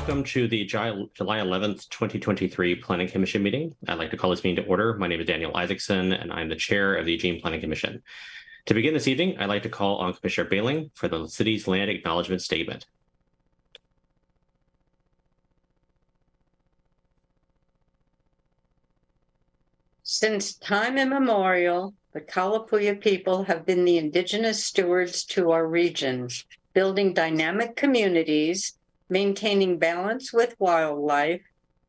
welcome to the July 11th, 2023 Planning Commission meeting. I'd like to call this meeting to order. My name is Daniel Isaacson, and I'm the chair of the Eugene Planning Commission. To begin this evening, I'd like to call on Commissioner Bailing for the city's land acknowledgement statement. Since time immemorial, the Kalapuya people have been the indigenous stewards to our region, building dynamic communities, maintaining balance with wildlife,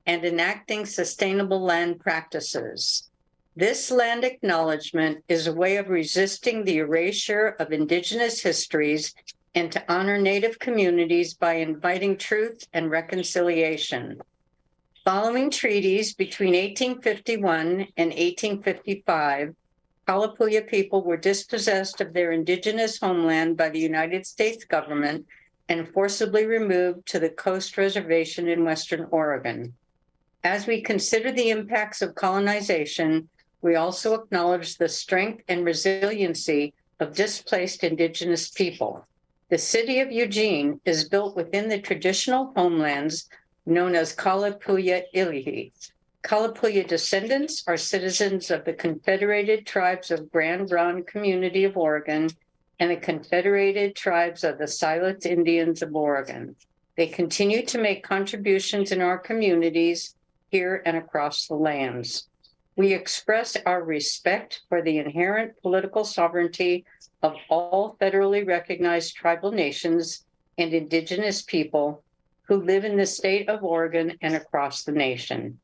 and enacting sustainable land practices. This land acknowledgement is a way of resisting the erasure of indigenous histories and to honor Native communities by inviting truth and reconciliation. Following treaties between 1851 and 1855, Kalapuya people were dispossessed of their indigenous homeland by the United States government and forcibly removed to the Coast Reservation in Western Oregon. As we consider the impacts of colonization, we also acknowledge the strength and resiliency of displaced indigenous people. The city of Eugene is built within the traditional homelands known as Kalapuya Ilihi. Kalapuya descendants are citizens of the Confederated Tribes of Grand Ronde Community of Oregon and the Confederated Tribes of the Siletz Indians of Oregon. They continue to make contributions in our communities here and across the lands. We express our respect for the inherent political sovereignty of all federally recognized tribal nations and indigenous people who live in the state of Oregon and across the nation.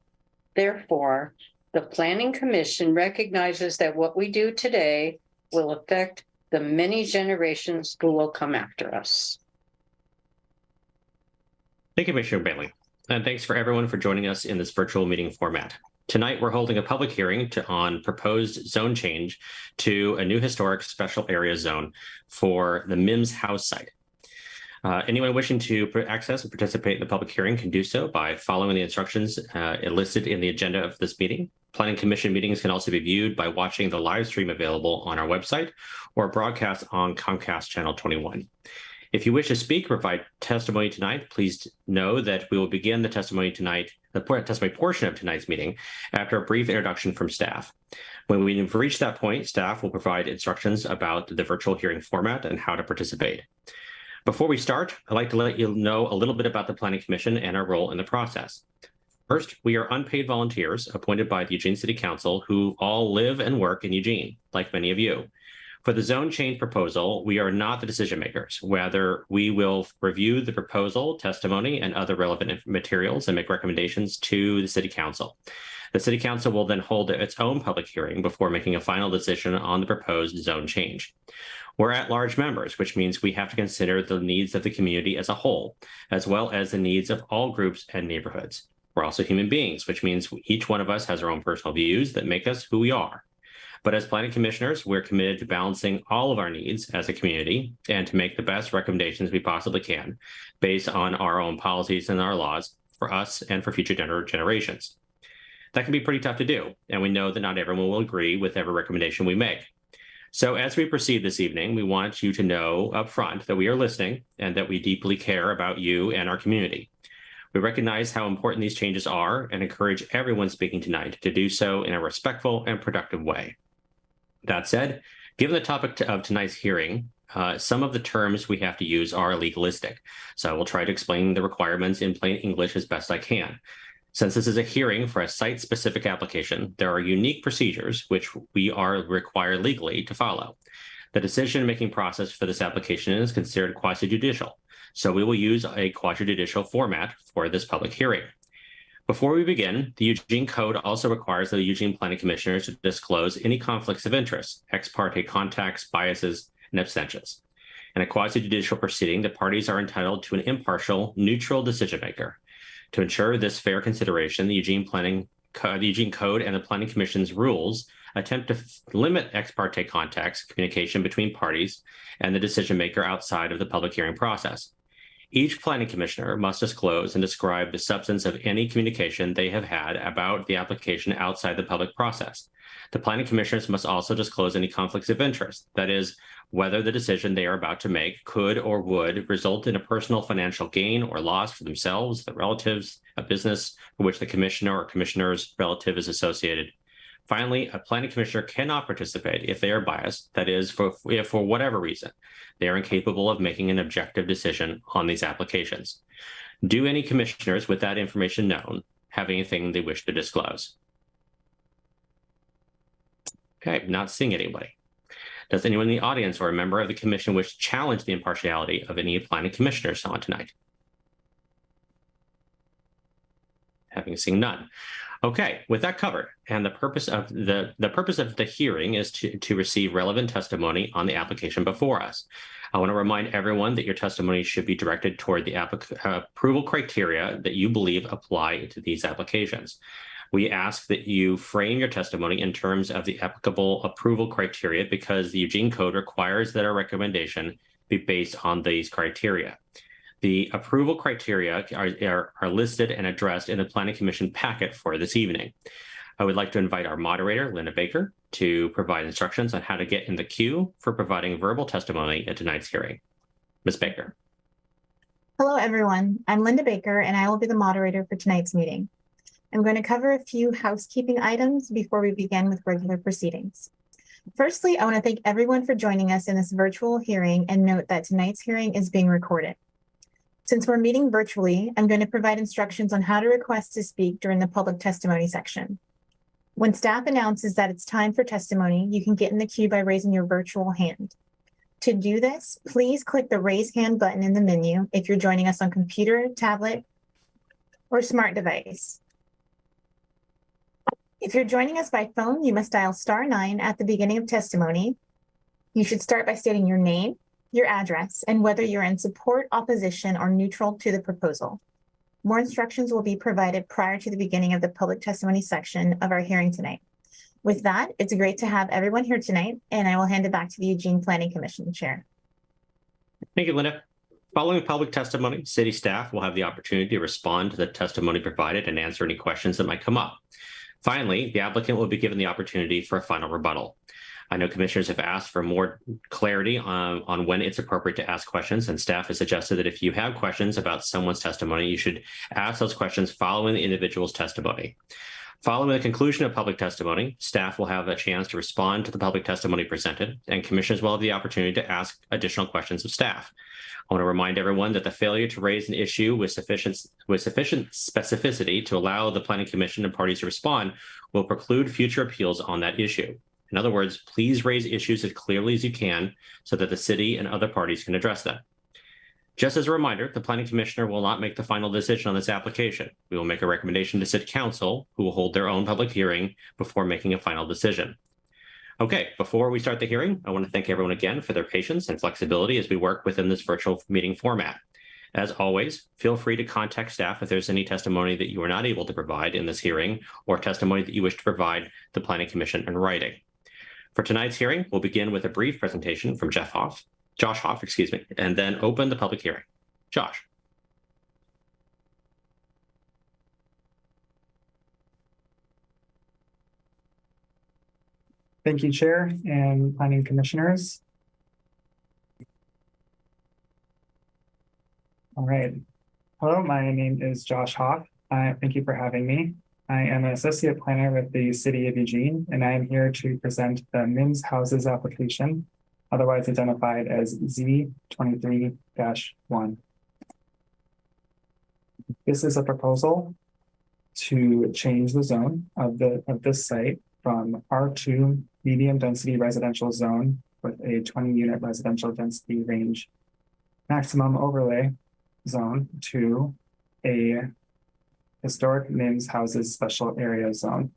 Therefore, the Planning Commission recognizes that what we do today will affect the many generations who will come after us. Thank you, Commissioner Bailing, and thanks for everyone for joining us in this virtual meeting format. Tonight, we're holding a public hearing on proposed zone change to a new historic special area zone for the Mims House site. Anyone wishing to access and participate in the public hearing can do so by following the instructions listed in the agenda of this meeting. Planning Commission meetings can also be viewed by watching the live stream available on our website or broadcast on Comcast Channel 21. If you wish to speak or provide testimony tonight, please know that we will begin the testimony portion of tonight's meeting after a brief introduction from staff. When we've reached that point, staff will provide instructions about the virtual hearing format and how to participate. Before we start, I'd like to let you know a little bit about the Planning Commission and our role in the process. First, we are unpaid volunteers appointed by the Eugene City Council who all live and work in Eugene, like many of you. For the zone change proposal, we are not the decision makers. Rather, we will review the proposal, testimony, and other relevant materials and make recommendations to the City Council. The City Council will then hold its own public hearing before making a final decision on the proposed zone change. We're at-large members, which means we have to consider the needs of the community as a whole, as well as the needs of all groups and neighborhoods. We're also human beings, which means each one of us has our own personal views that make us who we are. But as planning commissioners, we're committed to balancing all of our needs as a community and to make the best recommendations we possibly can based on our own policies and our laws for us and for future generations. That can be pretty tough to do, and we know that not everyone will agree with every recommendation we make. So as we proceed this evening, we want you to know up front that we are listening and that we deeply care about you and our community. We recognize how important these changes are and encourage everyone speaking tonight to do so in a respectful and productive way. That said, given the topic of tonight's hearing, some of the terms we have to use are legalistic. So I will try to explain the requirements in plain English as best I can. Since this is a hearing for a site-specific application, there are unique procedures which we are required legally to follow. The decision-making process for this application is considered quasi-judicial, so we will use a quasi-judicial format for this public hearing. Before we begin, the Eugene Code also requires the Eugene Planning Commissioners to disclose any conflicts of interest, ex parte contacts, biases, and abstentions. In a quasi-judicial proceeding, the parties are entitled to an impartial, neutral decision-maker. To ensure this fair consideration, the Eugene Code and the Planning Commission's rules attempt to limit ex parte contacts, communication between parties, and the decision maker outside of the public hearing process. Each planning commissioner must disclose and describe the substance of any communication they have had about the application outside the public process. The planning commissioners must also disclose any conflicts of interest, that is, whether the decision they are about to make could or would result in a personal financial gain or loss for themselves, their relatives, a business for which the commissioner or commissioner's relative is associated. Finally, a planning commissioner cannot participate if they are biased, that is, if for whatever reason they are incapable of making an objective decision on these applications. Do any commissioners with that information known have anything they wish to disclose? Okay, not seeing anybody. Does anyone in the audience or a member of the commission wish to challenge the impartiality of any planning commissioners on tonight? Having seen none. Okay, with that covered, and the purpose of the hearing is to receive relevant testimony on the application before us. I want to remind everyone that your testimony should be directed toward the approval criteria that you believe apply to these applications. We ask that you frame your testimony in terms of the applicable approval criteria because the Eugene Code requires that our recommendation be based on these criteria. The approval criteria are listed and addressed in the Planning Commission packet for this evening. I would like to invite our moderator, Linda Baker, to provide instructions on how to get in the queue for providing verbal testimony at tonight's hearing. Ms. Baker. Hello, everyone. I'm Linda Baker, and I will be the moderator for tonight's meeting. I'm going to cover a few housekeeping items before we begin with regular proceedings. Firstly, I want to thank everyone for joining us in this virtual hearing and note that tonight's hearing is being recorded. Since we're meeting virtually, I'm going to provide instructions on how to request to speak during the public testimony section. When staff announces that it's time for testimony, you can get in the queue by raising your virtual hand. To do this, please click the raise hand button in the menu if you're joining us on computer, tablet, or smart device. If you're joining us by phone, you must dial *9 at the beginning of testimony. You should start by stating your name, your address, and whether you're in support, opposition, or neutral to the proposal. More instructions will be provided prior to the beginning of the public testimony section of our hearing tonight. With that, it's great to have everyone here tonight, and I will hand it back to the Eugene Planning Commission Chair. Thank you, Linda. Following public testimony, city staff will have the opportunity to respond to the testimony provided and answer any questions that might come up. Finally, the applicant will be given the opportunity for a final rebuttal. I know commissioners have asked for more clarity on when it's appropriate to ask questions, and staff has suggested that if you have questions about someone's testimony, you should ask those questions following the individual's testimony. Following the conclusion of public testimony, staff will have a chance to respond to the public testimony presented, and commissioners will have the opportunity to ask additional questions of staff. I want to remind everyone that the failure to raise an issue with sufficient specificity to allow the Planning Commission and parties to respond will preclude future appeals on that issue. In other words, please raise issues as clearly as you can so that the city and other parties can address them. Just as a reminder, the Planning Commissioner will not make the final decision on this application. We will make a recommendation to City Council, who will hold their own public hearing before making a final decision. Okay, before we start the hearing, I want to thank everyone again for their patience and flexibility as we work within this virtual meeting format. As always, feel free to contact staff if there's any testimony that you are not able to provide in this hearing or testimony that you wish to provide the Planning Commission in writing. For tonight's hearing, we'll begin with a brief presentation from Josh Hoff, and then open the public hearing. Josh. Thank you, Chair and Planning Commissioners. All right. Hello, my name is Josh Hoff. Thank you for having me. I am an associate planner with the City of Eugene, and I am here to present the MIMS Houses application, otherwise identified as Z23-1. This is a proposal to change the zone of this site from R2 medium density residential zone with a 20-unit residential density range maximum overlay zone to a historic MIMS houses special area zone.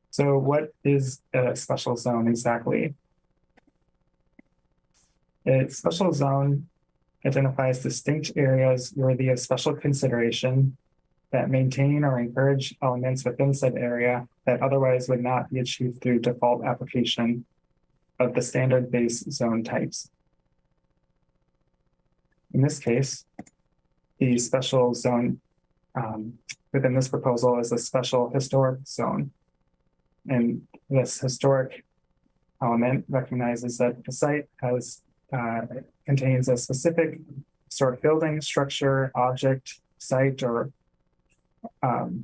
So what is a special zone exactly? A special zone identifies distinct areas worthy of special consideration that maintain or encourage elements within said area that otherwise would not be achieved through default application of the standard base zone types. In this case, the special zone within this proposal is a special historic zone. And this historic element recognizes that the site has contains a specific historic building, structure, object, site, or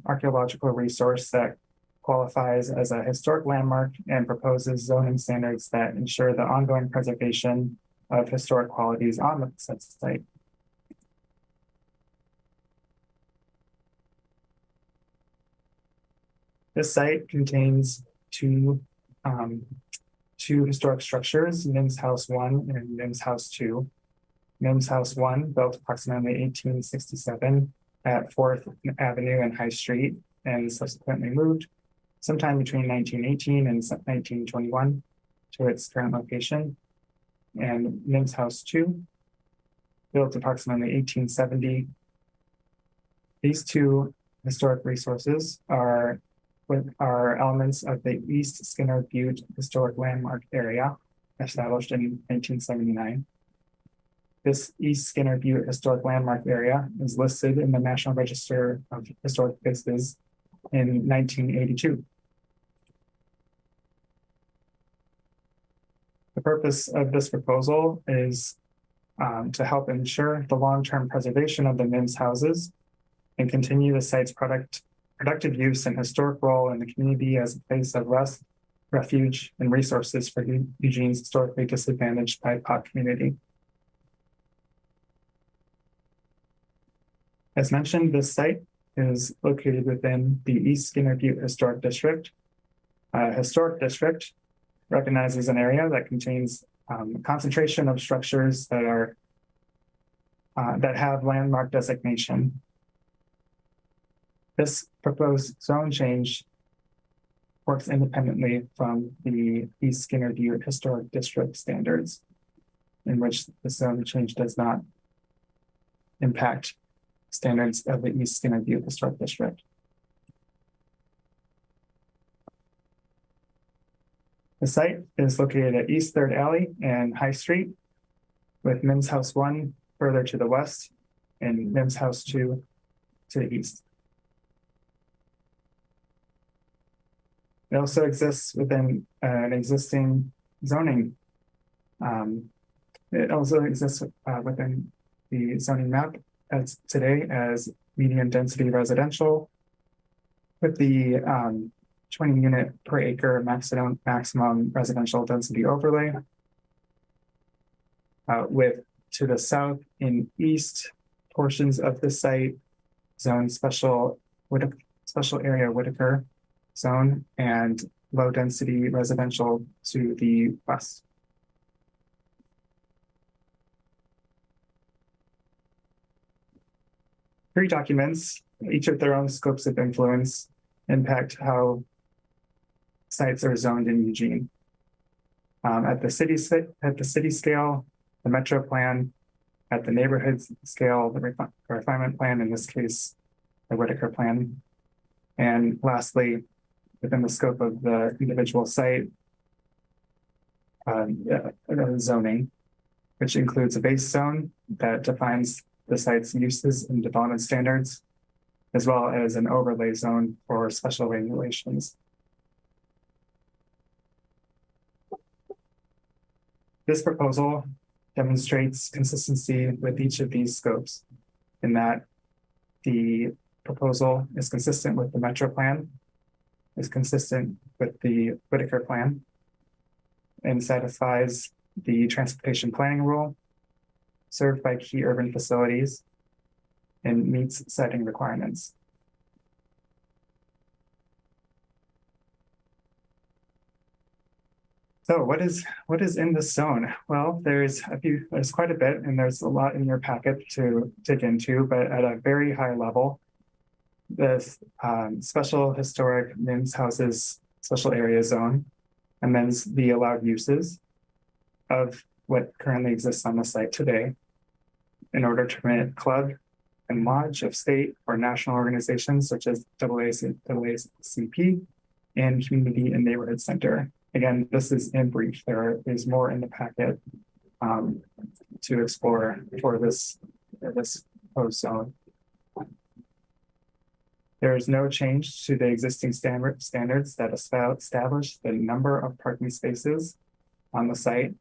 archaeological resource that qualifies as a historic landmark and proposes zoning standards that ensure the ongoing preservation of historic qualities on the said site. This site contains two historic structures, Mims House 1 and Mims House 2. Mims House 1, built approximately 1867 at 4th Avenue and High Street, and subsequently moved sometime between 1918 and 1921 to its current location. And Mims House 2, built approximately 1870. These two historic resources are elements of the East Skinner Butte Historic Landmark Area, established in 1979. This East Skinner Butte Historic Landmark Area is listed in the National Register of Historic Places in 1982. The purpose of this proposal is to help ensure the long-term preservation of the Mims houses and continue the site's productive use and historic role in the community as a place of rest, refuge, and resources for Eugene's historically disadvantaged BIPOC community. As mentioned, this site is located within the East Skinner Butte Historic District. Historic District recognizes an area that contains a concentration of structures that have landmark designation. This proposed zone change works independently from the East Skinner Butte Historic District standards, in which the zone change does not impact standards of the East Skinner Butte Historic District. The site is located at East 3rd Alley and High Street, with Mims House 1 further to the west and Mims House 2 to the east. It also exists within an existing zoning. It also exists within the zoning map as today as medium density residential with the 20 unit per acre maximum residential density overlay. With to the south and east portions of the site zone special area Whitaker zone and low density residential to the west. Three documents, each with their own scopes of influence, impact how sites are zoned in Eugene. At the city scale, the metro plan; at the neighborhood scale, the refinement plan, in this case, the Whitaker plan; and lastly, within the scope of the individual site, zoning, which includes a base zone that defines the site's uses and development standards, as well as an overlay zone for special regulations. This proposal demonstrates consistency with each of these scopes in that the proposal is consistent with the metro plan, is consistent with the Whitaker plan, and satisfies the transportation planning rule, served by key urban facilities, and meets siting requirements. So what is in this zone? Well, there's quite a bit, and there's a lot in your packet to dig into, but at a very high level, this special historic Mims houses special area zone amends the allowed uses of what currently exists on the site today in order to permit club and lodge of state or national organizations such as AACP and community and neighborhood center. Again, this is in brief. There is more in the packet to explore for this this proposed zone. There is no change to the existing standards that establish the number of parking spaces on the site.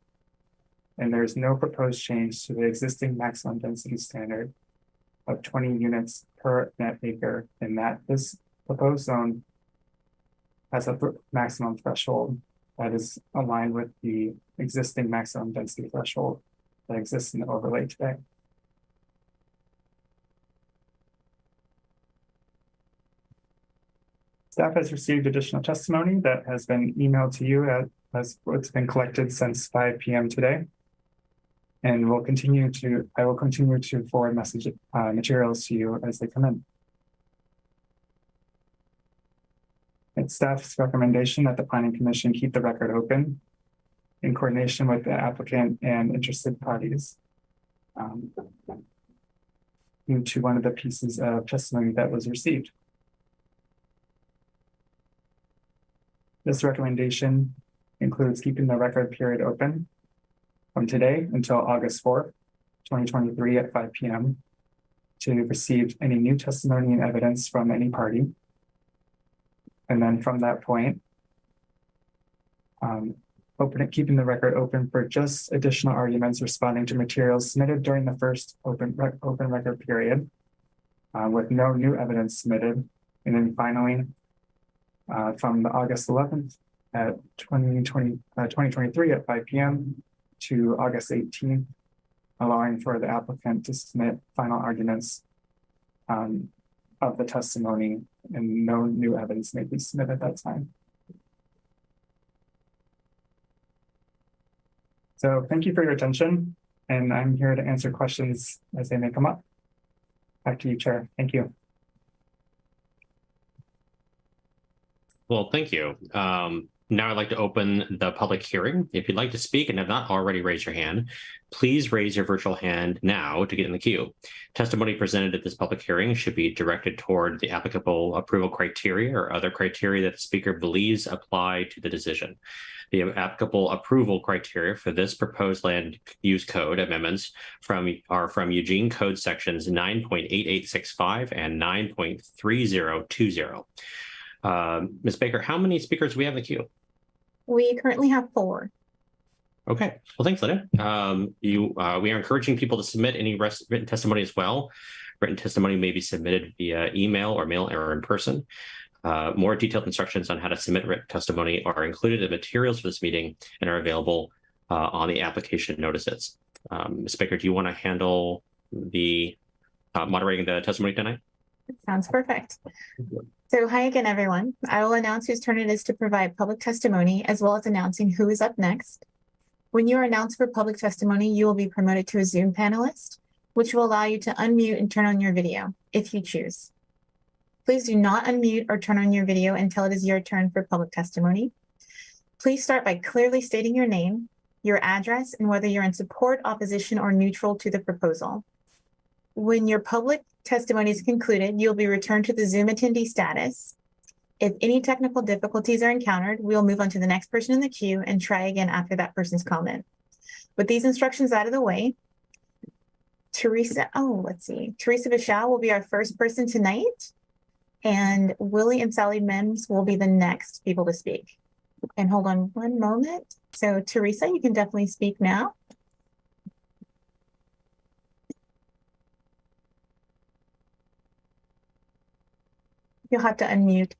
And there's no proposed change to the existing maximum density standard of 20 units per net acre, and that this proposed zone has a maximum threshold that is aligned with the existing maximum density threshold that exists in the overlay today. Staff has received additional testimony that has been emailed to you as it's been collected since 5 p.m. today. And I will continue to forward materials to you as they come in. It's staff's recommendation that the Planning Commission keep the record open in coordination with the applicant and interested parties. Due to one of the pieces of testimony that was received. This recommendation includes keeping the record period open from today until August 4th, 2023 at 5 p.m. to receive any new testimony and evidence from any party. And then from that point, keeping the record open for just additional arguments responding to materials submitted during the first open record period with no new evidence submitted. And then finally, from the August 11th at 2023 at 5 p.m. to August 18th, allowing for the applicant to submit final arguments of the testimony, and no new evidence may be submitted at that time. So thank you for your attention, and I'm here to answer questions as they may come up. Back to you, Chair. Thank you. Well, thank you. Now I'd like to open the public hearing. If you'd like to speak and have not already raised your hand, please raise your virtual hand now to get in the queue. Testimony presented at this public hearing should be directed toward the applicable approval criteria or other criteria that the speaker believes apply to the decision. The applicable approval criteria for this proposed land use code amendments are from Eugene Code sections 9.8865 and 9.3020. Ms. Baker, how many speakers do we have in the queue? We currently have 4. Okay. Well, thanks, Linda. We are encouraging people to submit any written testimony as well. Written testimony may be submitted via email or mail or in person. More detailed instructions on how to submit written testimony are included in materials for this meeting and are available on the application notices. Ms. Baker, do you want to handle the moderating the testimony tonight? Sounds perfect. So hi again, everyone. I will announce whose turn it is to provide public testimony, as well as announcing who is up next. When you are announced for public testimony, you will be promoted to a Zoom panelist, which will allow you to unmute and turn on your video if you choose. Please do not unmute or turn on your video until it is your turn for public testimony. Please start by clearly stating your name, your address, and whether you're in support, opposition, or neutral to the proposal. When your public testimony is concluded, you'll be returned to the Zoom attendee status. If any technical difficulties are encountered, we'll move on to the next person in the queue and try again after that person's comment. With these instructions out of the way, Teresa Bichal will be our first person tonight, and Willie and Sally Mims will be the next people to speak. And hold on one moment. So Teresa, you can definitely speak now. You'll have to unmute.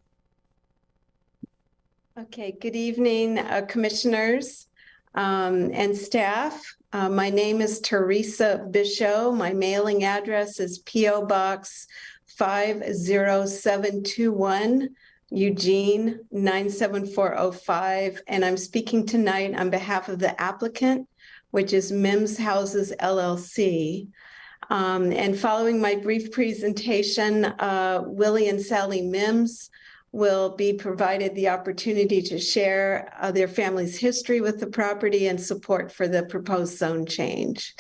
Okay, good evening, commissioners and staff. My name is Teresa Bichot. My mailing address is P.O. Box 50721, Eugene 97405. And I'm speaking tonight on behalf of the applicant, which is Mims Houses LLC. And following my brief presentation, Willie and Sally Mims will be provided the opportunity to share their family's history with the property and support for the proposed zone change.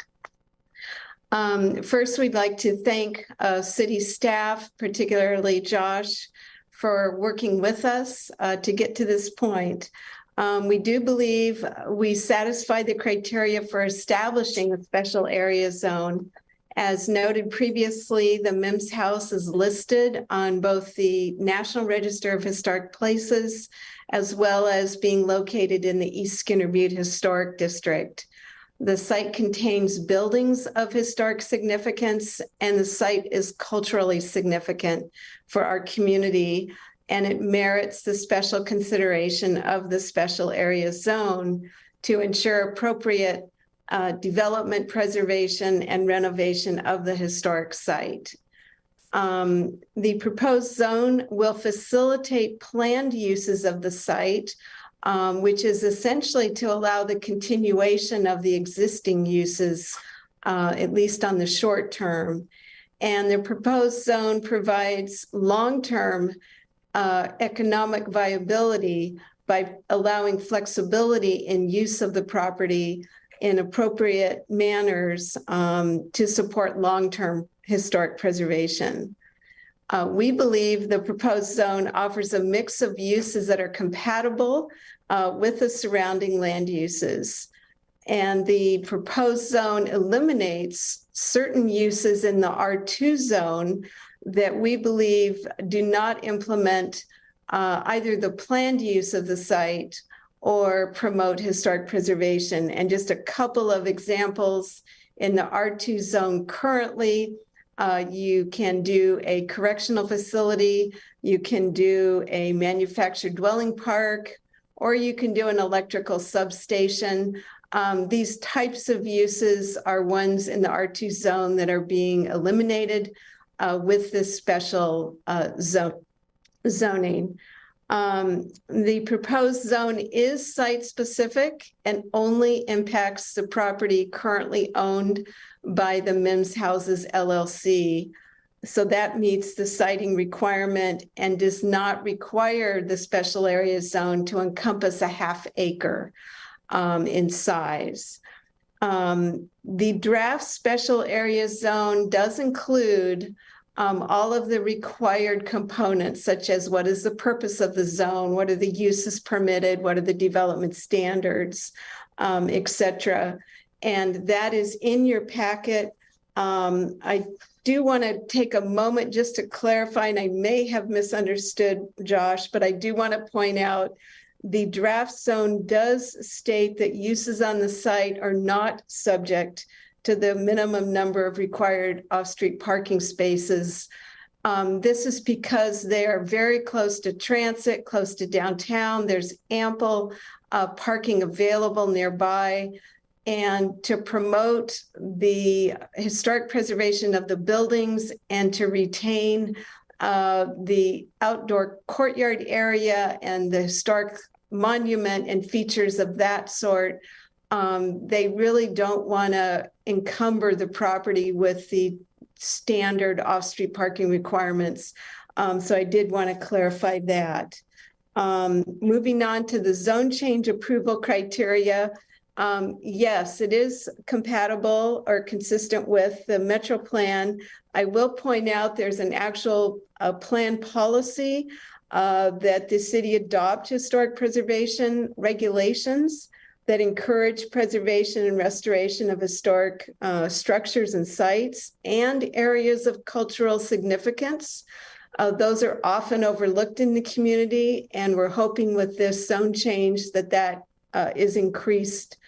First, we'd like to thank city staff, particularly Josh, for working with us to get to this point. We do believe we satisfy the criteria for establishing a special area zone, As noted previously, the Mims House is listed on both the National Register of Historic Places, as well as being located in the East Skinner Butte Historic District. The site contains buildings of historic significance, and the site is culturally significant for our community, and it merits the special consideration of the special area zone to ensure appropriate development, preservation, and renovation of the historic site. The proposed zone will facilitate planned uses of the site, which is essentially to allow the continuation of the existing uses, at least on the short term. And the proposed zone provides long-term economic viability by allowing flexibility in use of the property in appropriate manners to support long-term historic preservation. We believe the proposed zone offers a mix of uses that are compatible with the surrounding land uses. And the proposed zone eliminates certain uses in the R2 zone that we believe do not implement either the planned use of the site or promote historic preservation. And just a couple of examples: in the R2 zone currently, you can do a correctional facility, you can do a manufactured dwelling park, or you can do an electrical substation. These types of uses are ones in the R2 zone that are being eliminated with this special zoning. The proposed zone is site-specific and only impacts the property currently owned by the Mims Houses LLC. So that meets the siting requirement and does not require the special area zone to encompass a half acre in size. The draft special area zone does include all of the required components, such as what is the purpose of the zone, what are the uses permitted, what are the development standards, et cetera. And that is in your packet. I do want to take a moment just to clarify, and I may have misunderstood Josh, but I do want to point out the draft zone does state that uses on the site are not subject to the minimum number of required off-street parking spaces. This is because they are very close to transit, close to downtown. There's ample parking available nearby. And to promote the historic preservation of the buildings and to retain the outdoor courtyard area and the historic monument and features of that sort, they really don't want to encumber the property with the standard off-street parking requirements. So I did want to clarify that. Moving on to the zone change approval criteria. Yes, it is compatible or consistent with the Metro Plan. I will point out there's an actual plan policy that the city adopt historic preservation regulations that encourage preservation and restoration of historic structures and sites and areas of cultural significance. Those are often overlooked in the community, and we're hoping with this zone change that is increased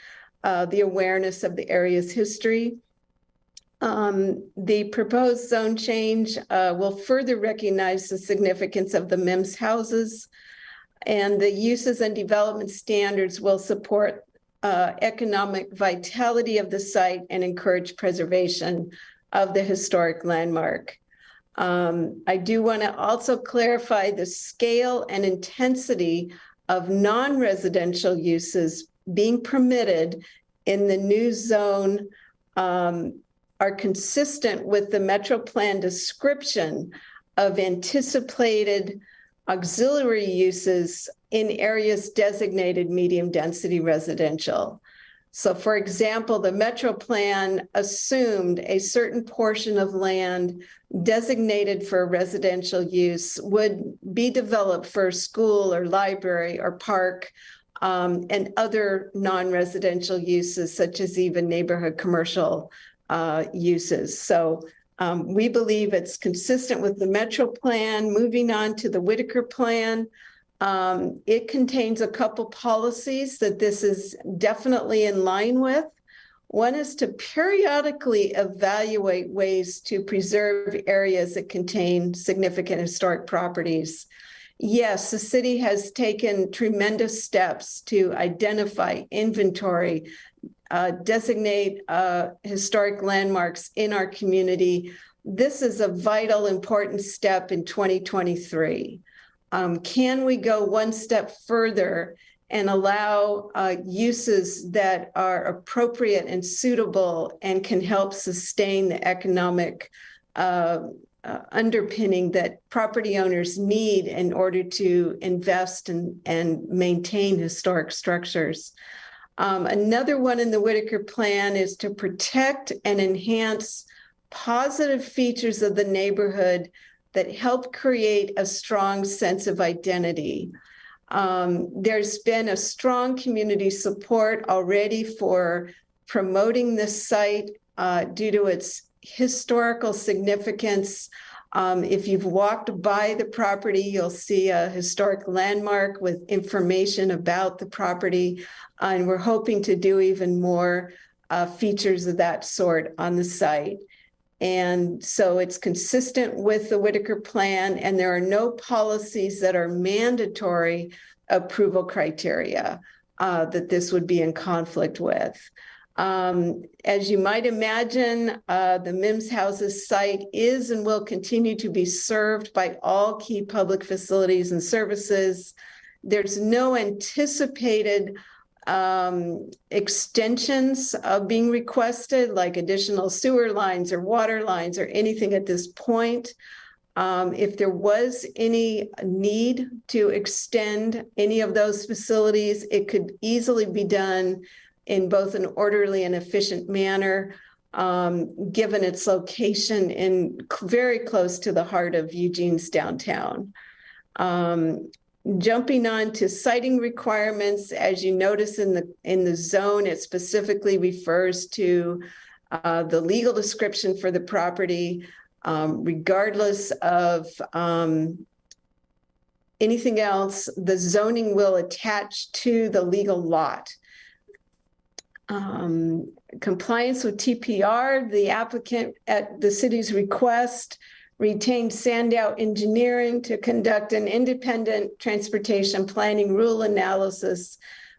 the awareness of the area's history. The proposed zone change will further recognize the significance of the Mims houses, and the uses and development standards will support economic vitality of the site and encourage preservation of the historic landmark. I do want to also clarify the scale and intensity of non-residential uses being permitted in the new zone are consistent with the Metro Plan description of anticipated auxiliary uses in areas designated medium density residential. So for example, the Metro Plan assumed a certain portion of land designated for residential use would be developed for school or library or park and other non-residential uses, such as even neighborhood commercial uses. So we believe it's consistent with the Metro Plan. Moving on to the Whitaker Plan, it contains a couple policies that this is definitely in line with. One is to periodically evaluate ways to preserve areas that contain significant historic properties. Yes, the city has taken tremendous steps to identify, inventory, designate historic landmarks in our community. This is a vital, important step in 2023. Can we go one step further and allow uses that are appropriate and suitable and can help sustain the economic underpinning that property owners need in order to invest and maintain historic structures? Another one in the Whitaker Plan is to protect and enhance positive features of the neighborhood that help create a strong sense of identity. There's been a strong community support already for promoting this site due to its historical significance. If you've walked by the property, you'll see a historic landmark with information about the property. And we're hoping to do even more features of that sort on the site. And so it's consistent with the Whitaker Plan, and there are no policies that are mandatory approval criteria that this would be in conflict with. As you might imagine, the Mims Houses site is and will continue to be served by all key public facilities and services. There's no anticipated extensions being requested, like additional sewer lines or water lines or anything at this point. If there was any need to extend any of those facilities, it could easily be done in both an orderly and efficient manner, given its location in very close to the heart of Eugene's downtown. Jumping on to siting requirements, as you notice in the zone, it specifically refers to the legal description for the property, regardless of anything else. The zoning will attach to the legal lot. Compliance with TPR, the applicant at the city's request retained Sandow Engineering to conduct an independent transportation planning rule analysis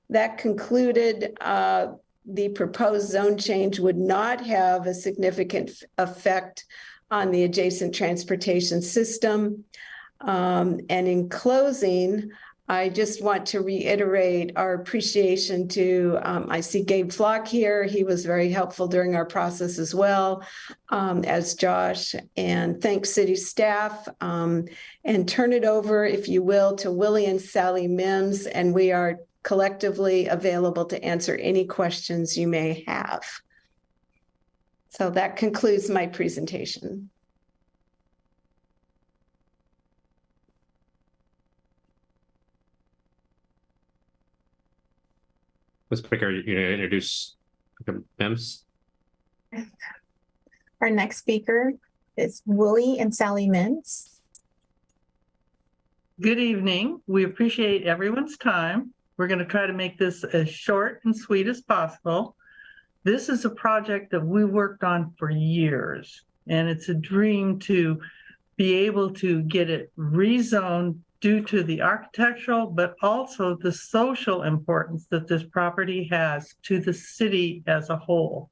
that concluded the proposed zone change would not have a significant effect on the adjacent transportation system. And in closing, I just want to reiterate our appreciation to, I see Gabe Flock here. He was very helpful during our process as well, as Josh, and thanks city staff, and turn it over, if you will, to Willie and Sally Mims, and we are collectively available to answer any questions you may have. So that concludes my presentation. Ms. Baker, you're going to introduce Mims? Our next speaker is Willie and Sally Mims. Good evening. We appreciate everyone's time. We're going to try to make this as short and sweet as possible. This is a project that we worked on for years, and it's a dream to be able to get it rezoned due to the architectural, but also the social importance that this property has to the city as a whole.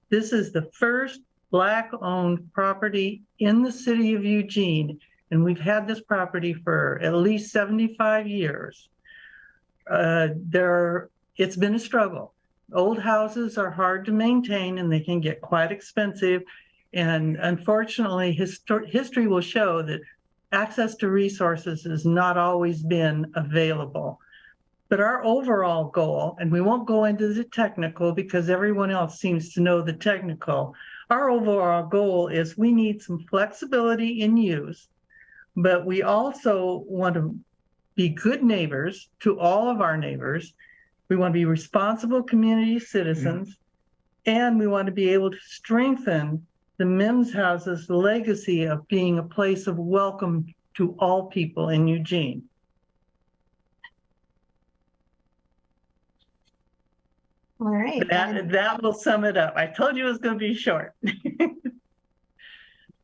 This is the first Black-owned property in the city of Eugene, and we've had this property for at least 75 years. It's been a struggle. Old houses are hard to maintain, and they can get quite expensive. And unfortunately, history will show that access to resources has not always been available. But our overall goal, and we won't go into the technical because everyone else seems to know the technical, our overall goal is we need some flexibility in use, but we also want to be good neighbors to all of our neighbors. We want to be responsible community citizens. And we want to be able to strengthen the Mims House's legacy of being a place of welcome to all people in Eugene. All right. That will sum it up. I told you it was going to be short.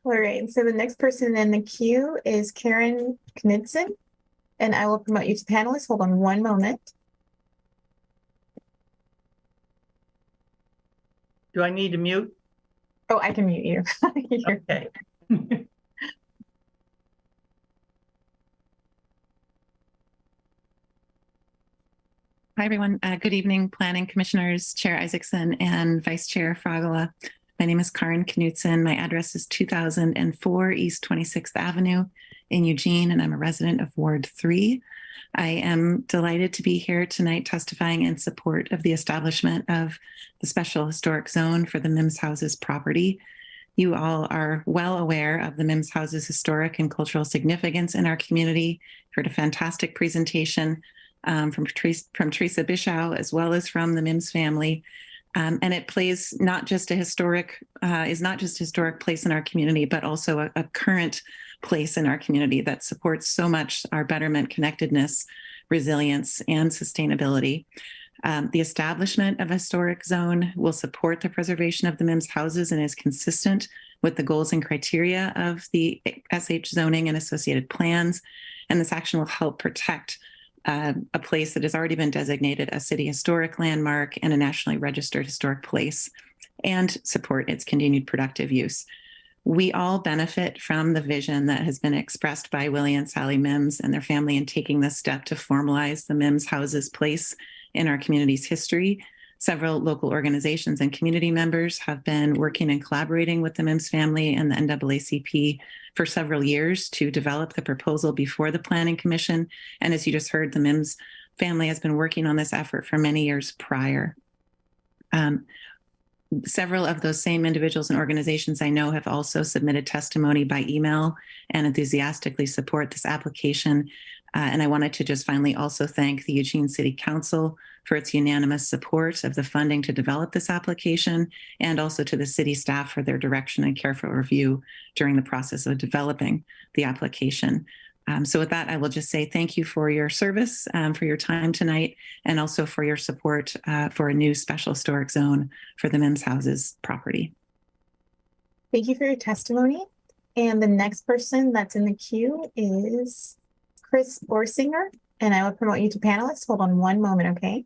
All right. So the next person in the queue is Karen Knudsen, and I will promote you to panelist. Hold on one moment. Do I need to mute? Oh, I can mute you. Okay. Hi, everyone. Good evening, Planning Commissioners, Chair Isaacson and Vice Chair Fragala. My name is Karen Knudsen. My address is 2004 East 26th Avenue in Eugene, and I'm a resident of Ward 3. I am delighted to be here tonight testifying in support of the establishment of the Special Historic Zone for the Mims Houses property. You all are well aware of the Mims Houses' historic and cultural significance in our community. Heard a fantastic presentation from Teresa Bischow, as well as from the Mims family. And it plays not just a historic, is not just a historic place in our community, but also a current place in our community that supports so much our betterment, connectedness, resilience, and sustainability. The establishment of a historic zone will support the preservation of the Mims Houses and is consistent with the goals and criteria of the SH zoning and associated plans. And this action will help protect a place that has already been designated a city historic landmark and a nationally registered historic place, and support its continued productive use. We all benefit from the vision that has been expressed by Willie and Sally Mims and their family in taking this step to formalize the Mims Houses place in our community's history. Several local organizations and community members have been working and collaborating with the Mims family and the NAACP for several years to develop the proposal before the Planning Commission. And as you just heard, the Mims family has been working on this effort for many years prior. Several of those same individuals and organizations I know have also submitted testimony by email and enthusiastically support this application. And I wanted to just finally also thank the Eugene City Council for its unanimous support of the funding to develop this application, and also to the city staff for their direction and careful review during the process of developing the application. So with that, I will just say thank you for your service, for your time tonight, and also for your support for a new special historic zone for the Mims Houses property. Thank you for your testimony. And the next person that's in the queue is Chris Orsinger, and I will promote you to panelist. Hold on one moment, okay?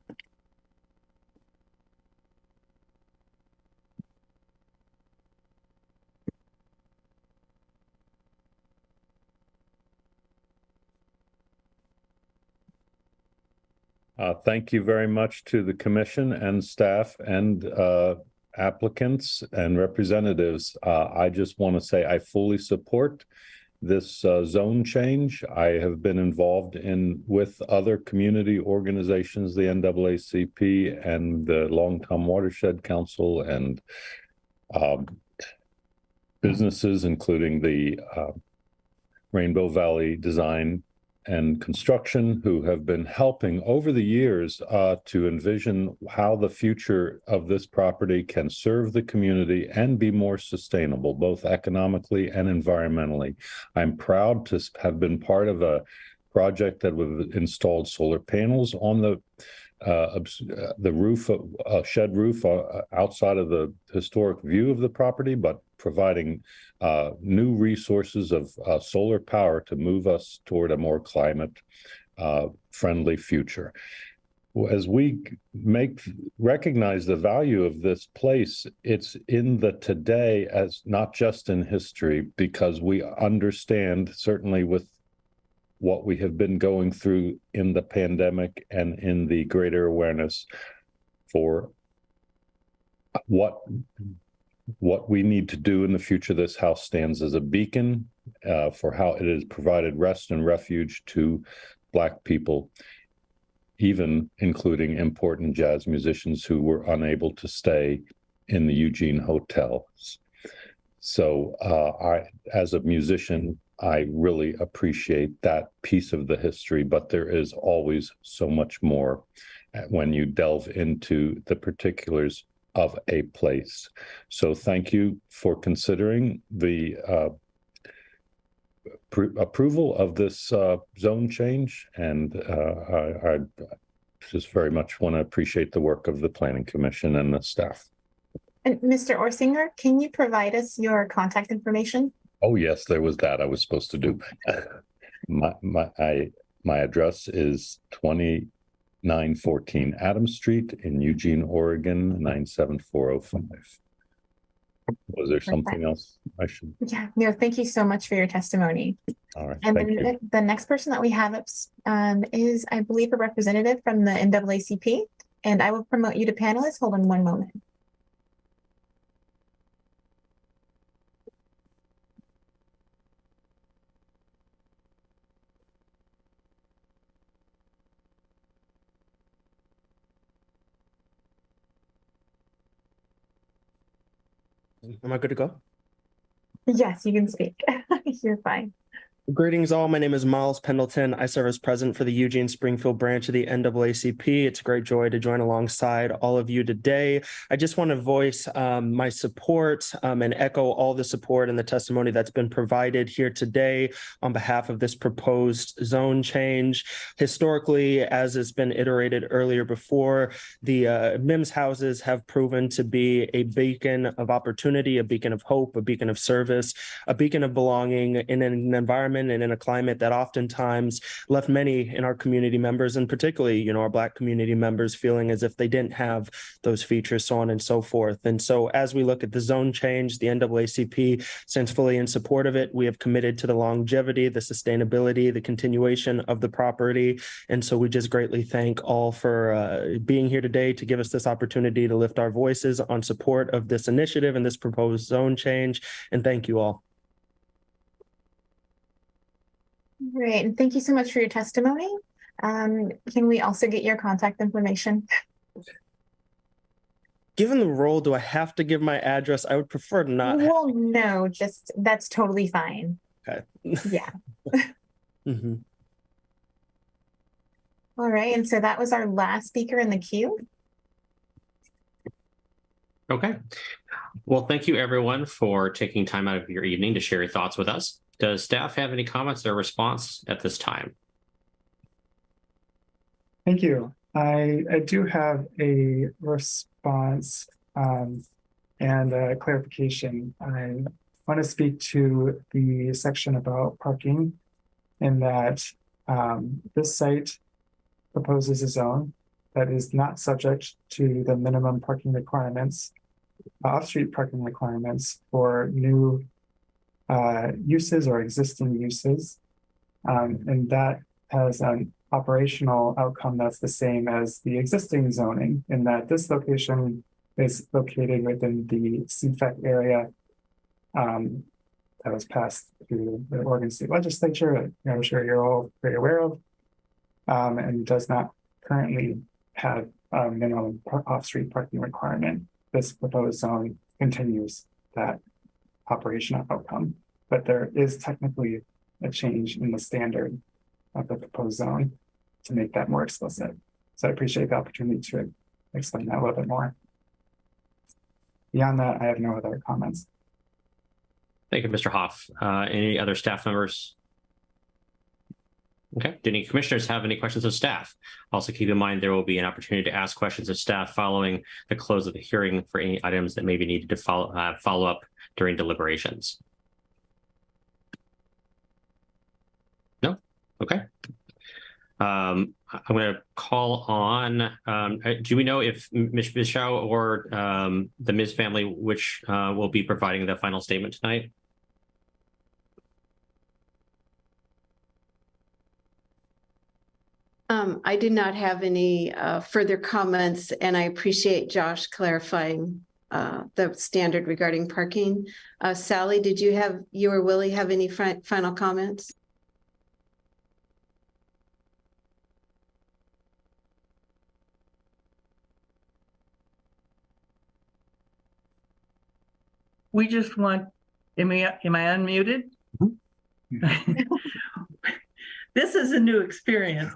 Thank you very much to the commission and staff and applicants and representatives. I just want to say I fully support this zone change. I have been involved with other community organizations, the NAACP and the Long-Tom Watershed Council, and businesses, including the Rainbow Valley Design and Construction, who have been helping over the years to envision how the future of this property can serve the community and be more sustainable, both economically and environmentally. I'm proud to have been part of a project that we've installed solar panels on the roof, shed roof outside of the historic view of the property, but providing new resources of solar power to move us toward a more climate friendly future. As we recognize the value of this place, it's in the today as not just in history, because we understand, certainly with what we have been going through in the pandemic and in the greater awareness for what we need to do in the future. This house stands as a beacon for how it has provided rest and refuge to Black people, even including important jazz musicians who were unable to stay in the Eugene hotels. So as a musician, I really appreciate that piece of the history, but there is always so much more when you delve into the particulars of a place. So thank you for considering the approval of this zone change. And I just very much want to appreciate the work of the Planning Commission and the staff. And Mr. Orsinger, can you provide us your contact information? Oh, yes, there was that I was supposed to do. My address is 2914 Adams Street in Eugene, Oregon, 97405. Was there something else I should? Yeah, no, thank you so much for your testimony. All right, And thank you. the next person that we have is, I believe, a representative from the NAACP, and I will promote you to panelist. Hold on one moment. Am I good to go? Yes, you can speak. You're fine. Greetings all, my name is Miles Pendleton. I serve as president for the Eugene Springfield branch of the NAACP. It's a great joy to join alongside all of you today. I just want to voice my support and echo all the support and the testimony that's been provided here today on behalf of this proposed zone change. Historically, as has been iterated earlier before, the MIMS houses have proven to be a beacon of opportunity, a beacon of hope, a beacon of service, a beacon of belonging in an environment and in a climate that oftentimes left many in our community members, and particularly, our Black community members, feeling as if they didn't have those features, so on and so forth. And so as we look at the zone change, the NAACP stands fully in support of it. We have committed to the longevity, the sustainability, the continuation of the property. And so we just greatly thank all for being here today to give us this opportunity to lift our voices on support of this initiative and this proposed zone change. And thank you all. Great, and thank you so much for your testimony. Can we also get your contact information? Given the role, do I have to give my address? I would prefer not. Well, no, just that's totally fine. Okay. Yeah. Mm-hmm. All right, and so that was our last speaker in the queue. Okay. Well, thank you everyone for taking time out of your evening to share your thoughts with us. Does staff have any comments or response at this time? Thank you. I do have a response and a clarification. I want to speak to the section about parking, in that this site proposes a zone that is not subject to the minimum parking requirements, off-street parking requirements for new uses or existing uses. And that has an operational outcome that's the same as the existing zoning, in that this location is located within the CFEC area that was passed through the Oregon State Legislature, that I'm sure you're all very aware of, and does not currently have a minimum off-street parking requirement. This proposed zone continues that operational outcome, but there is technically a change in the standard of the proposed zone to make that more explicit. So I appreciate the opportunity to explain that a little bit more. Beyond that, I have no other comments. Thank you, Mr. Hoff. Any other staff members? Okay. Do any commissioners have any questions of staff? Also, keep in mind there will be an opportunity to ask questions of staff following the close of the hearing for any items that may be needed to follow up during deliberations. No? Okay. I'm going to call on, do we know if Ms. Bischow or the Ms. family, which will be providing the final statement tonight? I did not have any further comments, and I appreciate Josh clarifying the standard regarding parking. Sally, did you or Willie have any final comments? We just want, am I unmuted? Mm-hmm. This is a new experience.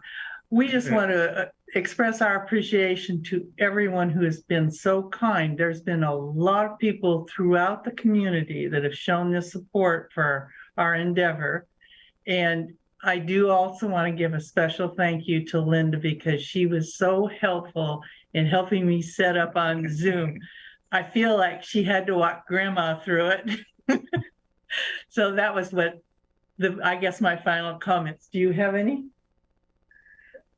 We just want to express our appreciation to everyone who has been so kind. There's been a lot of people throughout the community that have shown this support for our endeavor. And I do also want to give a special thank you to Linda because she was so helpful in helping me set up on Zoom. I feel like she had to walk grandma through it. So that was I guess my final comments. Do you have any?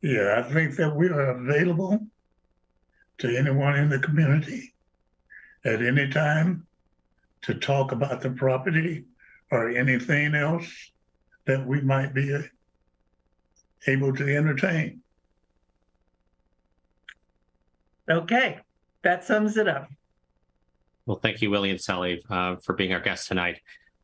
Yeah, I think that we are available to anyone in the community at any time to talk about the property or anything else that we might be able to entertain. Okay, that sums it up. Well, thank you, Willie and Sally, for being our guests tonight.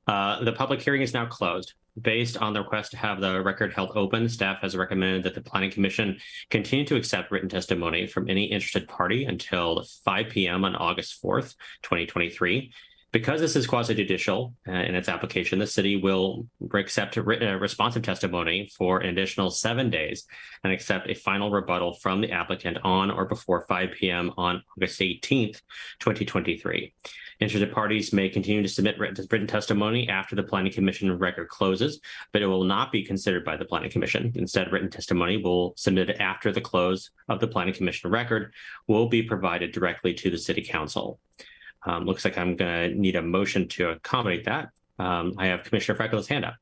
The public hearing is now closed. Based on the request to have the record held open, staff has recommended that the Planning Commission continue to accept written testimony from any interested party until 5 p.m. on August 4th, 2023. Because this is quasi-judicial in its application, the city will accept responsive testimony for an additional 7 days and accept a final rebuttal from the applicant on or before 5 p.m. on August 18th, 2023. Interested parties may continue to submit written testimony after the Planning Commission record closes, but it will not be considered by the Planning Commission. Instead, written testimony will submit after the close of the Planning Commission record will be provided directly to the City Council. Looks like I'm going to need a motion to accommodate that. I have Commissioner Fregola's hand up.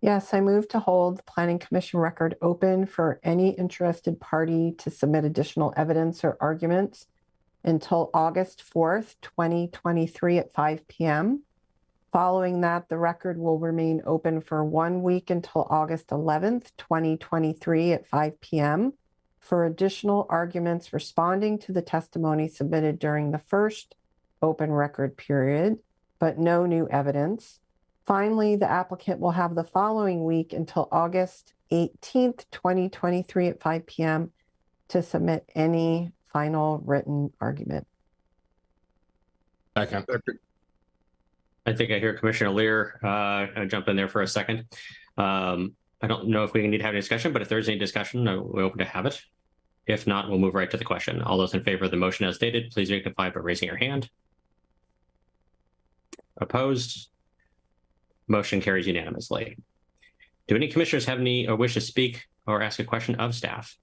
Yes, I move to hold the Planning Commission record open for any interested party to submit additional evidence or arguments until August 4th, 2023 at 5 p.m. Following that, the record will remain open for 1 week until August 11th, 2023 at 5 p.m. for additional arguments responding to the testimony submitted during the first open record period, but no new evidence. Finally, the applicant will have the following week until August 18th, 2023 at 5 p.m. to submit any final written argument. Second. I think I hear Commissioner Lear jump in there for a second. I don't know if we need to have a discussion, but if there's any discussion, we're open to have it. If not, we'll move right to the question. All those in favor of the motion as stated, please signify by raising your hand. Opposed? Motion carries unanimously. Do any commissioners have any or wish to speak or ask a question of staff?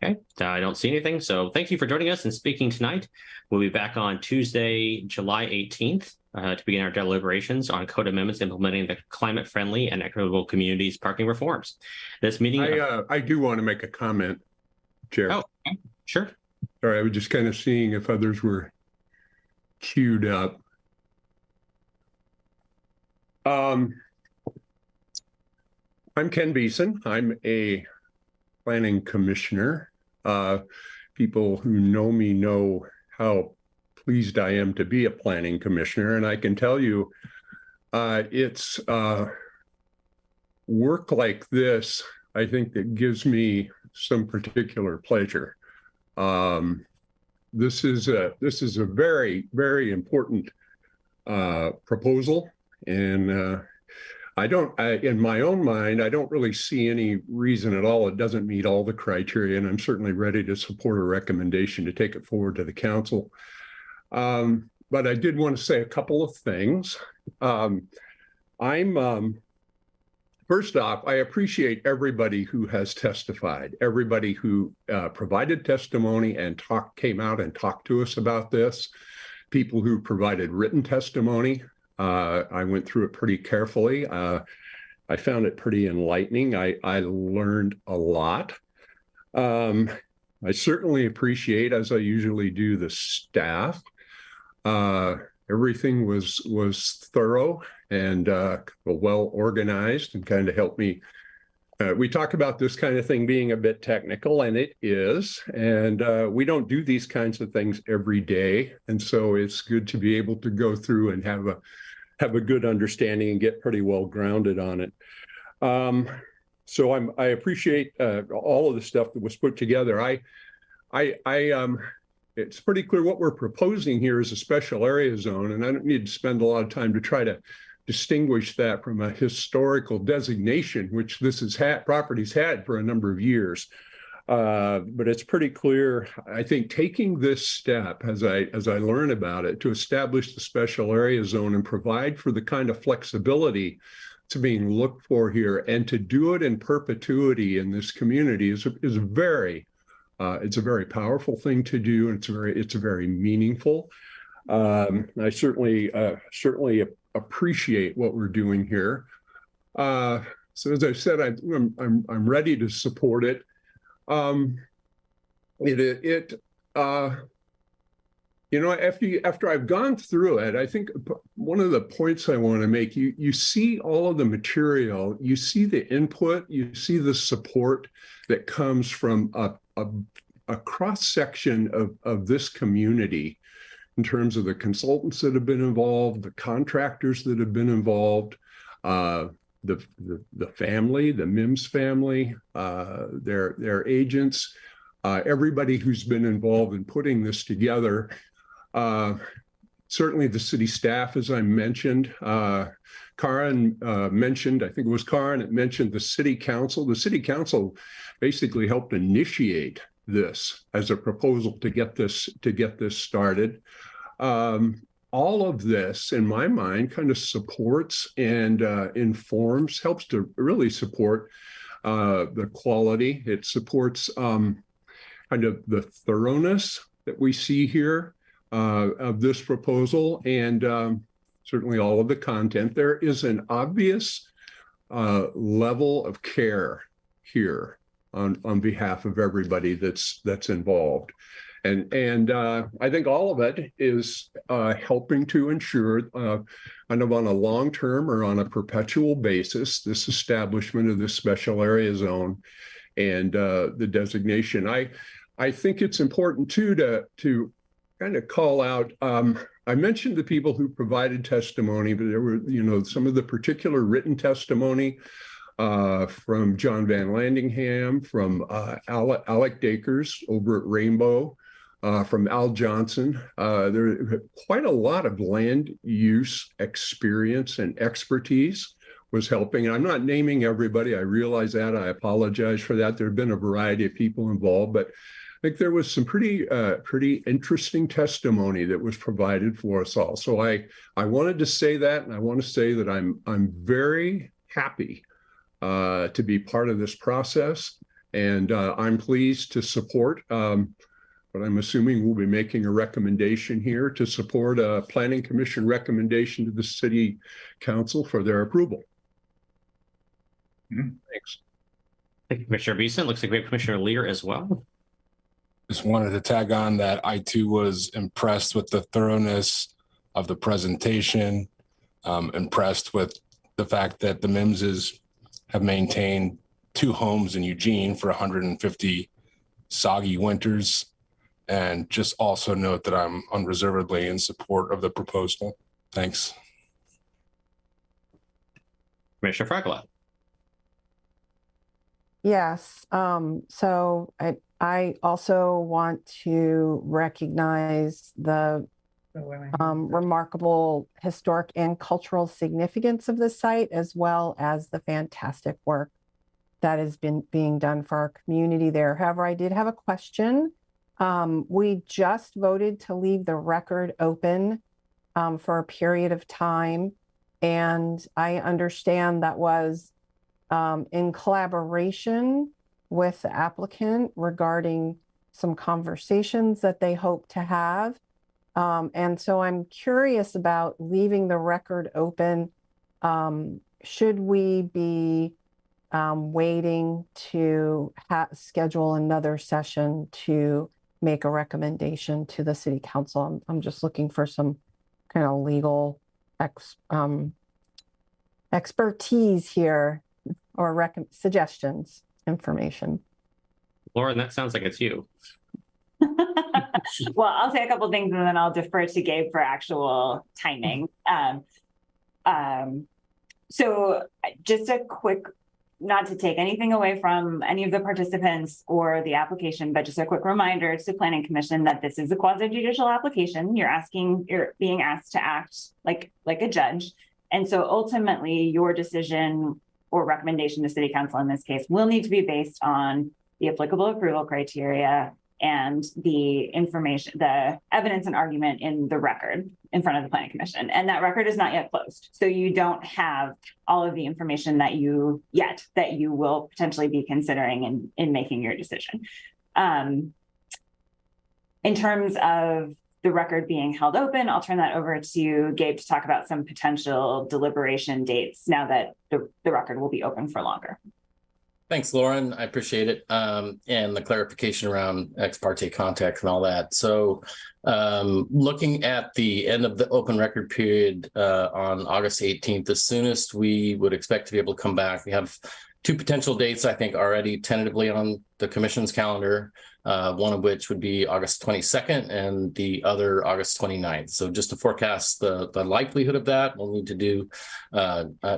Okay, I don't see anything. So thank you for joining us and speaking tonight. We'll be back on Tuesday, July 18th to begin our deliberations on code amendments implementing the climate-friendly and equitable communities parking reforms. This meeting... I do want to make a comment, Chair. Oh, okay. Sure. Sorry, I was just kind of seeing if others were queued up. I'm Ken Beeson. I'm a planning commissioner. People who know me know how pleased I am to be a planning commissioner, and I can tell you it's work like this, I think, that gives me some particular pleasure. This is a very, very important proposal, and in my own mind, I don't really see any reason at all it doesn't meet all the criteria, and I'm certainly ready to support a recommendation to take it forward to the council. But I did want to say a couple of things. First off, I appreciate everybody who has testified, everybody who provided testimony and came out and talked to us about this, people who provided written testimony. I went through it pretty carefully. I found it pretty enlightening. I learned a lot. I certainly appreciate, as I usually do, the staff. Everything was thorough and well organized and kind of helped me. We talk about this kind of thing being a bit technical, and it is. And we don't do these kinds of things every day. And so it's good to be able to go through and have a good understanding and get pretty well grounded on it. So I appreciate all of the stuff that was put together. It's pretty clear what we're proposing here is a special area zone, and I don't need to spend a lot of time to try to distinguish that from a historical designation, which this has property's had for a number of years. But it's pretty clear, I think, taking this step as I learn about it to establish the special area zone and provide for the kind of flexibility that's being looked for here, and to do it in perpetuity in this community is it's a very powerful thing to do, and it's very meaningful. I certainly appreciate what we're doing here. So as I said, I'm ready to support it. After I've gone through it, I think one of the points I want to make, you see all of the material, you see the input, you see the support that comes from a cross section of this community in terms of the consultants that have been involved, the contractors that have been involved, the family, the Mims family, their agents, everybody who's been involved in putting this together. Certainly the city staff, as I mentioned, Karen mentioned, I think it was Karen that mentioned the city council. The city council basically helped initiate this as a proposal to get this started. All of this, in my mind, kind of supports and informs, helps to really support the quality. It supports kind of the thoroughness that we see here of this proposal, and certainly all of the content. There is an obvious level of care here on behalf of everybody that's involved. And I think all of it is helping to ensure kind of on a long-term or on a perpetual basis, this establishment of this special area zone and the designation. I think it's important too to kind of call out, I mentioned the people who provided testimony, but there were, some of the particular written testimony from John Van Landingham, from Alec Dakers over at Rainbow, from Al Johnson. There are quite a lot of land use experience and expertise was helping. And I'm not naming everybody. I realize that. I apologize for that. There have been a variety of people involved, but I think there was some pretty interesting testimony that was provided for us all. So I wanted to say that, and I want to say that I'm very happy to be part of this process, and I'm pleased to support. But I'm assuming we'll be making a recommendation here to support a Planning Commission recommendation to the City Council for their approval. Thanks. Thank you, Commissioner Beeson. Looks like we have Commissioner Lear as well. Just wanted to tag on that I too was impressed with the thoroughness of the presentation, impressed with the fact that the Mimses have maintained 2 homes in Eugene for 150 soggy winters. And just also note that I'm unreservedly in support of the proposal. Thanks. Commissioner Fragola. Yes. So I also want to recognize the remarkable historic and cultural significance of the site, as well as the fantastic work that has been being done for our community there. However, I did have a question. We just voted to leave the record open for a period of time, and I understand that was in collaboration with the applicant regarding some conversations that they hope to have. And so I'm curious about leaving the record open. Should we be waiting to schedule another session to make a recommendation to the City Council? I'm just looking for some kind of legal expertise here, or suggestions, information. Lauren, that sounds like it's you. Well, I'll say a couple things and then I'll defer to Gabe for actual timing. So just a quick, not to take anything away from any of the participants or the application, but just a quick reminder to the Planning Commission that this is a quasi-judicial application. You're being asked to act like a judge. And so ultimately, your decision or recommendation to City Council in this case will need to be based on the applicable approval criteria and the information, the evidence and argument in the record in front of the Planning Commission. And that record is not yet closed. So you don't have all of the information that you will potentially be considering in making your decision. In terms of the record being held open, I'll turn that over to Gabe to talk about some potential deliberation dates now that the record will be open for longer. Thanks, Lauren. I appreciate it. And the clarification around ex parte contact and all that. So looking at the end of the open record period on August 18th, the soonest we would expect to be able to come back. We have two potential dates, I think, already tentatively on the commission's calendar, one of which would be August 22nd and the other August 29th. So just to forecast the likelihood of that, we'll need to do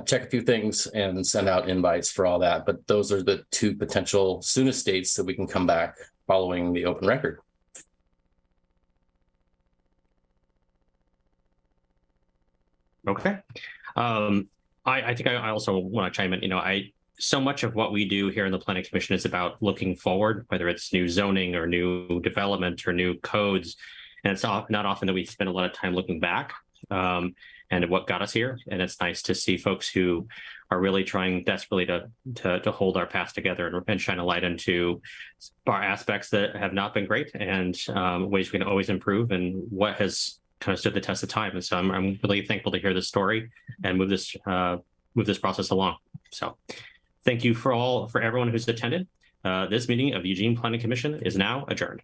check a few things and send out invites for all that. But those are the two potential soonest dates that we can come back following the open record. Okay. I think I also want to chime in. So much of what we do here in the Planning Commission is about looking forward, whether it's new zoning or new development or new codes. And it's not often that we spend a lot of time looking back and what got us here. And it's nice to see folks who are really trying desperately to hold our past together and shine a light into our aspects that have not been great and ways we can always improve and what has kind of stood the test of time. And so I'm really thankful to hear this story and move this process along. So thank you for everyone who's attended. This meeting of Eugene Planning Commission is now adjourned.